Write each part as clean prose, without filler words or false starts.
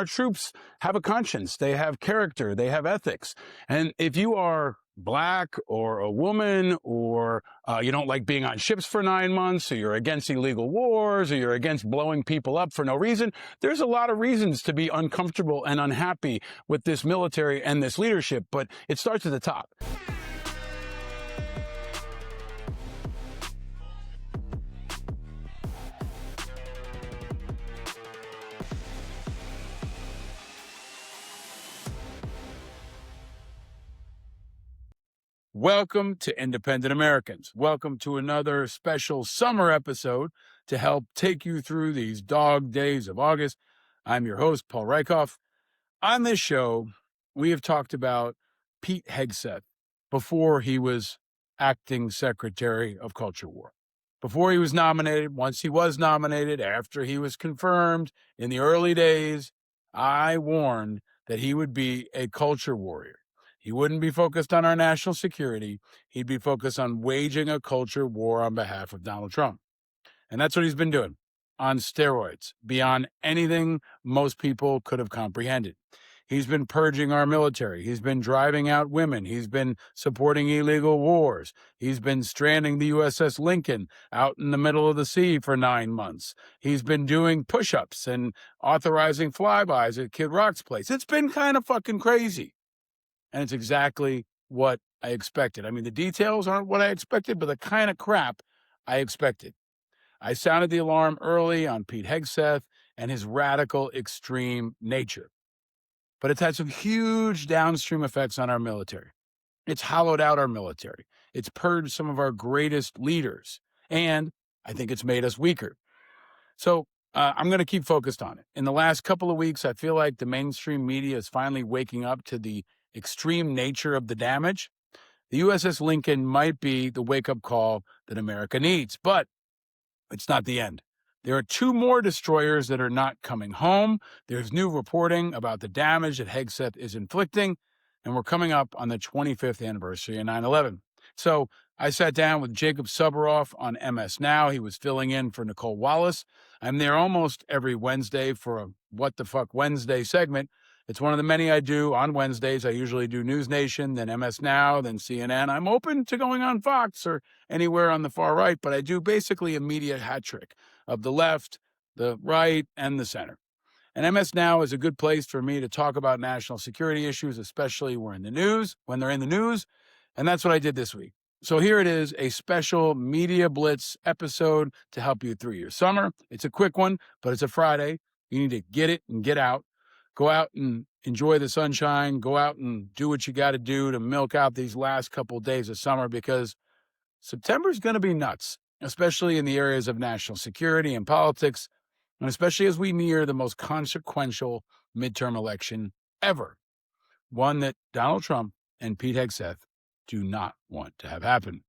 Our troops have a conscience, they have character, they have ethics. And if you are black or a woman, or you don't like being on ships for 9 months, or you're against illegal wars, or you're against blowing people up for no reason, there's a lot of reasons to be uncomfortable and unhappy with this military and this leadership, but it starts at the top. Welcome to Independent Americans. Welcome to another special summer episode to help take you through these dog days of August. I'm your host, Paul Rieckhoff. On this show, we have talked about Pete Hegseth before he was acting Secretary of Culture War. Before he was nominated, once he was nominated, after he was confirmed in the early days, I warned that he would be a culture warrior. He wouldn't be focused on our national security. He'd be focused on waging a culture war on behalf of Donald Trump. And that's what he's been doing, on steroids, beyond anything most people could have comprehended. He's been purging our military. He's been driving out women. He's been supporting illegal wars. He's been stranding the USS Lincoln out in the middle of the sea for 9 months. He's been doing push-ups and authorizing flybys at Kid Rock's place. It's been kind of fucking crazy. And it's exactly what I expected. I mean, the details aren't what I expected, but the kind of crap I expected. I sounded the alarm early on Pete Hegseth and his radical, extreme nature. But it's had some huge downstream effects on our military. It's hollowed out our military. It's purged some of our greatest leaders. And I think it's made us weaker. So I'm going to keep focused on it. In the last couple of weeks, I feel like the mainstream media is finally waking up to the extreme nature of the damage. The USS Lincoln might be the wake-up call that America needs, but it's not the end. There are 2 more destroyers that are not coming home. There's new reporting about the damage that Hegseth is inflicting, and we're coming up on the 25th anniversary of 9/11. So I sat down with Jacob Soboroff on MS Now. He was filling in for Nicole Wallace. I'm there almost every Wednesday for a What the Fuck Wednesday segment. It's one of the many I do on Wednesdays. I usually do News Nation, then MS Now, then CNN. I'm open to going on Fox or anywhere on the far right, but I do basically a media hat trick of the left, the right, and the center. And MS Now is a good place for me to talk about national security issues, especially when they're in the news. And that's what I did this week. So here it is, a special Media Blitz episode to help you through your summer. It's a quick one, but it's a Friday. You need to get it and get out. Go out and enjoy the sunshine. Go out and do what you got to do to milk out these last couple of days of summer, because September is going to be nuts, especially in the areas of national security and politics, and especially as we near the most consequential midterm election ever, one that Donald Trump and Pete Hegseth do not want to have happen.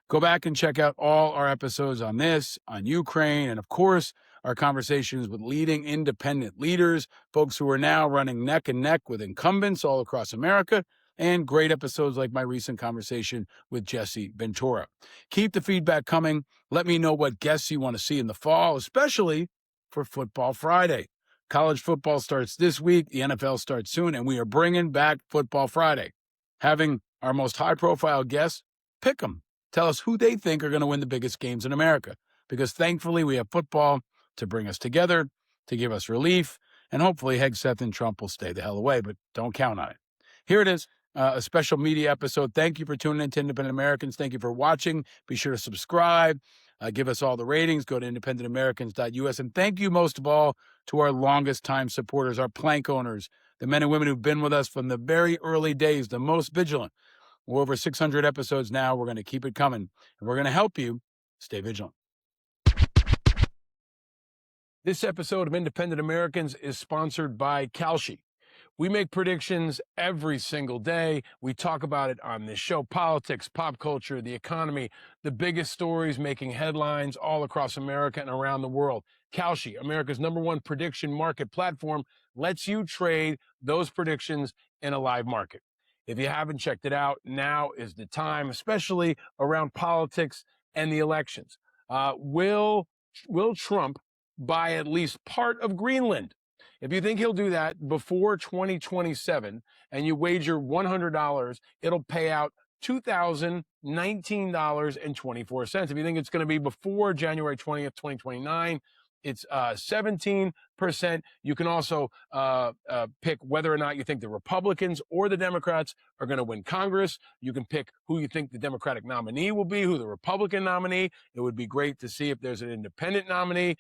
Go back and check out all our episodes on this, on Ukraine, and of course, our conversations with leading independent leaders, folks who are now running neck and neck with incumbents all across America, and great episodes like my recent conversation with Jesse Ventura. Keep the feedback coming. Let me know what guests you want to see in the fall, especially for Football Friday. College football starts this week. The NFL starts soon, and we are bringing back Football Friday. Having our most high-profile guests, pick them. Tell us who they think are going to win the biggest games in America, because thankfully we have football to bring us together, to give us relief, and hopefully Hegseth and Trump will stay the hell away, but don't count on it. Here it is, a special media episode. Thank you for tuning in to Independent Americans. Thank you for watching. Be sure to subscribe. Give us all the ratings. Go to independentamericans.us. And thank you most of all to our longest time supporters, our plank owners, the men and women who've been with us from the very early days, the most vigilant. We're over 600 episodes now. We're going to keep it coming, and we're going to help you stay vigilant. This episode of Independent Americans is sponsored by Kalshi. We make predictions every single day. We talk about it on this show: politics, pop culture, the economy, the biggest stories making headlines all across America and around the world. Kalshi, America's #1 prediction market platform, lets you trade those predictions in a live market. If you haven't checked it out, now is the time, especially around politics and the elections. Will Trump buy at least part of Greenland? If you think he'll do that before 2027 and you wager $100, it'll pay out $2,019.24. If you think it's going to be before January 20th, 2029, it's 17%. You can also pick whether or not you think the Republicans or the Democrats are going to win Congress. You can pick who you think the Democratic nominee will be, who the Republican nominee. It would be great to see if there's an independent nominee.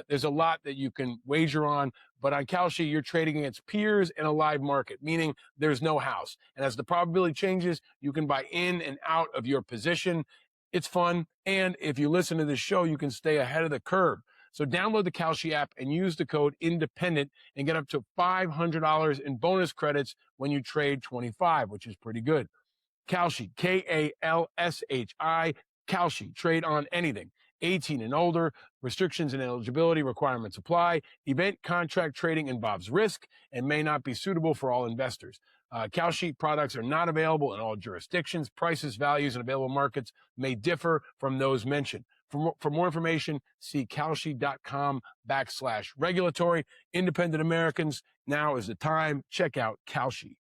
There's a lot that you can wager on, but on Kalshi, you're trading against peers in a live market, meaning there's no house. And as the probability changes, you can buy in and out of your position. It's fun. And if you listen to this show, you can stay ahead of the curve. So download the Kalshi app and use the code INDEPENDENT and get up to $500 in bonus credits when you trade 25, which is pretty good. Kalshi, Kalshi, Kalshi, trade on anything. 18 and older, restrictions and eligibility requirements apply. Event contract trading involves risk and may not be suitable for all investors. Kalshi products are not available in all jurisdictions. Prices, values, and available markets may differ from those mentioned. For more information, see kalshi.com/regulatory. Independent Americans, now is the time. Check out Kalshi.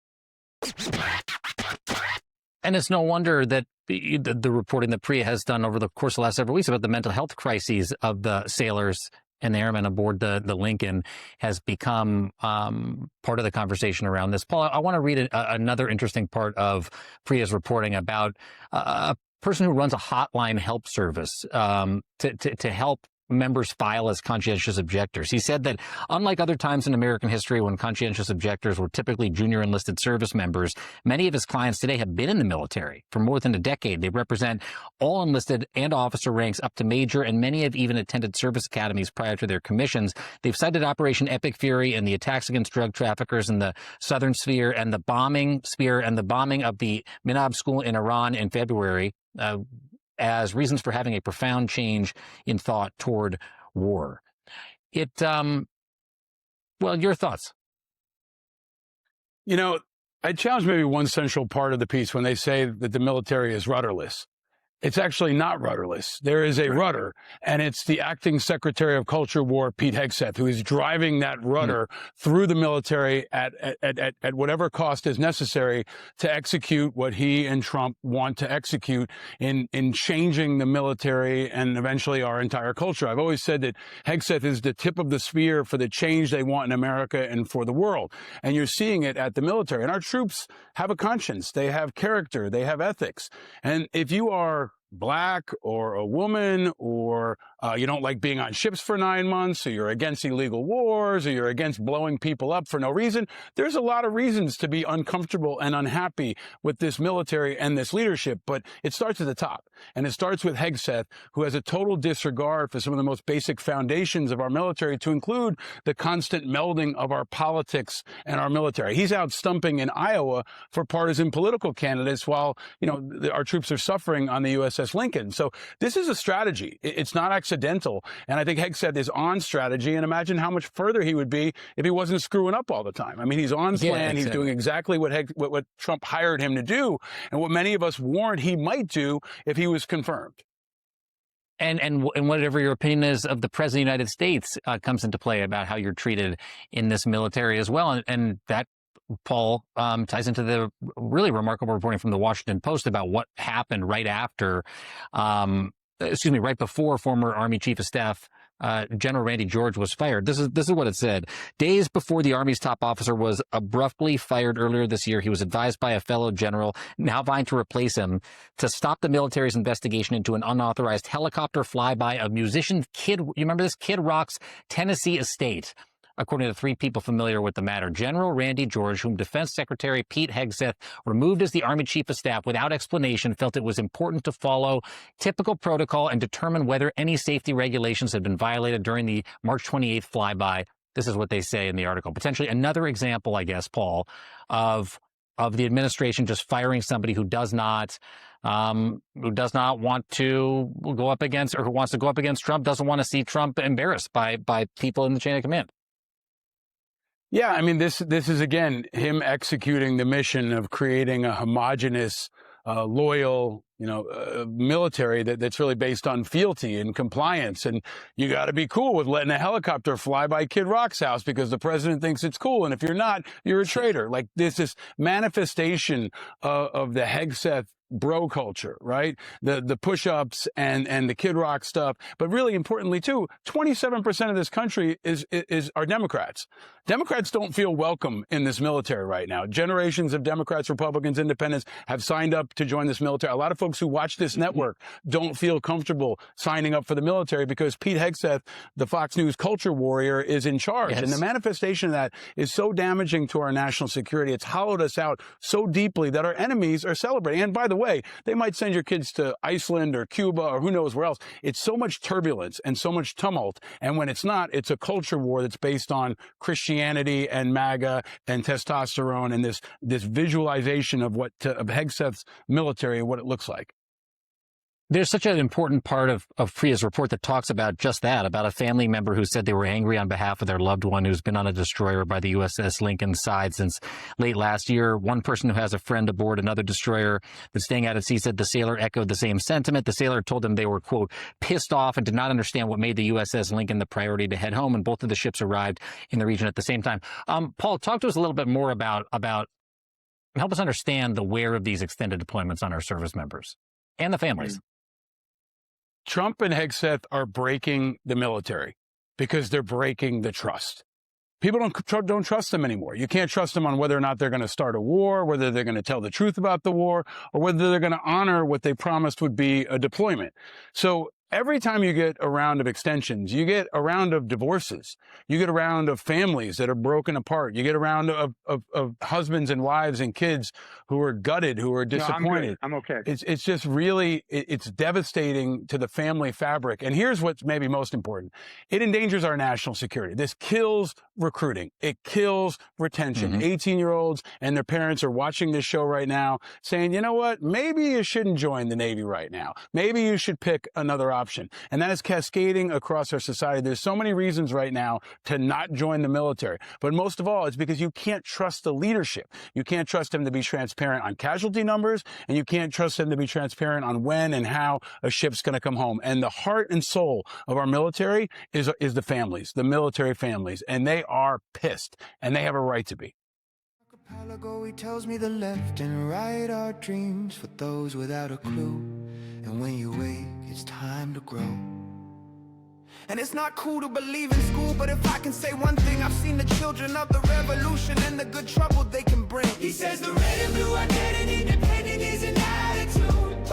And it's no wonder that the reporting that Priya has done over the course of the last several weeks about the mental health crises of the sailors and the airmen aboard the Lincoln has become part of the conversation around this. Paul, I want to read another interesting part of Priya's reporting about a person who runs a hotline help service to help members file as conscientious objectors. He said that unlike other times in American history when conscientious objectors were typically junior enlisted service members, many of his clients today have been in the military for more than a decade. They represent all enlisted and officer ranks up to major, and many have even attended service academies prior to their commissions. They've cited Operation Epic Fury and the attacks against drug traffickers in the southern sphere and the bombing of the Minab school in Iran in February as reasons for having a profound change in thought toward war. Well, your thoughts? You know, I challenge maybe one central part of the piece when they say that the military is rudderless. It's actually not rudderless. There is a rudder, and it's the acting Secretary of Culture War, Pete Hegseth, who is driving that rudder through the military at whatever cost is necessary to execute what he and Trump want to execute in changing the military and eventually our entire culture. I've always said that Hegseth is the tip of the spear for the change they want in America and for the world. And you're seeing it at the military. And our troops have a conscience. They have character. They have ethics. And if you are Black or a woman, or you don't like being on ships for 9 months, or you're against illegal wars, or you're against blowing people up for no reason, there's a lot of reasons to be uncomfortable and unhappy with this military and this leadership. But it starts at the top, and it starts with Hegseth, who has a total disregard for some of the most basic foundations of our military, to include the constant melding of our politics and our military. He's out stumping in Iowa for partisan political candidates while, our troops are suffering on the USS Lincoln. So this is a strategy. It's not accidental. And I think Hegseth is on strategy. And imagine how much further he would be if he wasn't screwing up all the time. I mean, he's on plan. Exactly. He's doing exactly what Trump hired him to do, and what many of us warned he might do if he was confirmed. And whatever your opinion is of the President of the United States comes into play about how you're treated in this military as well. And that, Paul, ties into the really remarkable reporting from the Washington Post about what happened right before former Army Chief of Staff General Randy George was fired. This is what it said. Days before the Army's top officer was abruptly fired earlier this year, he was advised by a fellow general, now vying to replace him, to stop the military's investigation into an unauthorized helicopter flyby of musician Kid Rock's Tennessee estate. According to 3 people familiar with the matter, General Randy George, whom Defense Secretary Pete Hegseth removed as the Army Chief of Staff without explanation, felt it was important to follow typical protocol and determine whether any safety regulations had been violated during the March 28th flyby. This is what they say in the article. Potentially another example, I guess, Paul, of the administration just firing somebody who does not want to go up against, or who wants to go up against Trump, doesn't want to see Trump embarrassed by people in the chain of command. Yeah, I mean, this is, again, him executing the mission of creating a homogenous, loyal, military that's really based on fealty and compliance. And you got to be cool with letting a helicopter fly by Kid Rock's house because the president thinks it's cool. And if you're not, you're a traitor. Like this manifestation of the Hegseth bro culture, right? The push-ups and the Kid Rock stuff. But really importantly, too, 27% of this country are Democrats. Democrats don't feel welcome in this military right now. Generations of Democrats, Republicans, Independents have signed up to join this military. A lot of folks who watch this network don't feel comfortable signing up for the military because Pete Hegseth, the Fox News culture warrior, is in charge. Yes. And the manifestation of that is so damaging to our national security. It's hollowed us out so deeply that our enemies are celebrating. And by the way, they might send your kids to Iceland or Cuba or who knows where else. It's so much turbulence and so much tumult. And when it's not, it's a culture war that's based on Christianity and MAGA and testosterone and this visualization of of Hegseth's military and what it looks like. There's such an important part of Priya's report that talks about just that, about a family member who said they were angry on behalf of their loved one who's been on a destroyer by the USS Lincoln side since late last year. One person who has a friend aboard another destroyer that's staying out at sea said the sailor echoed the same sentiment. The sailor told them they were, quote, pissed off and did not understand what made the USS Lincoln the priority to head home, and both of the ships arrived in the region at the same time. Paul, talk to us a little bit more about help us understand the wear of these extended deployments on our service members and the families. Trump and Hegseth are breaking the military because they're breaking the trust. People don't trust them anymore. You can't trust them on whether or not they're going to start a war, whether they're going to tell the truth about the war, or whether they're going to honor what they promised would be a deployment. So every time you get a round of extensions, you get a round of divorces. You get a round of families that are broken apart. You get a round of husbands and wives and kids who are gutted, who are disappointed. No, I'm okay. It's just really, it's devastating to the family fabric. And here's what's maybe most important. It endangers our national security. This kills recruiting. It kills retention. 18-year-olds and their parents are watching this show right now saying, you know what, maybe you shouldn't join the Navy right now. Maybe you should pick another option. And that is cascading across our society. There's so many reasons right now to not join the military. But most of all, it's because you can't trust the leadership. You can't trust them to be transparent on casualty numbers, and you can't trust them to be transparent on when and how a ship's going to come home. And the heart and soul of our military is the families, the military families, and they are pissed, and they have a right to be. Archipelago, he tells me the left and right are dreams for those without a clue. And when you wake, it's time to grow. And it's not cool to believe in school, but if I can say one thing, I've seen the children of the revolution and the good trouble they can bring. He says the red and blue are dead and independent is an attitude.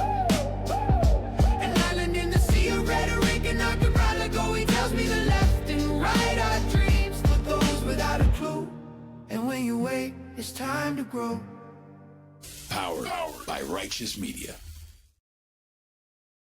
An island in the sea of rhetoric and archipelago, he tells me the left and right are dreams for those without a clue. And when you wait, it's time to grow. Powered by Righteous Media.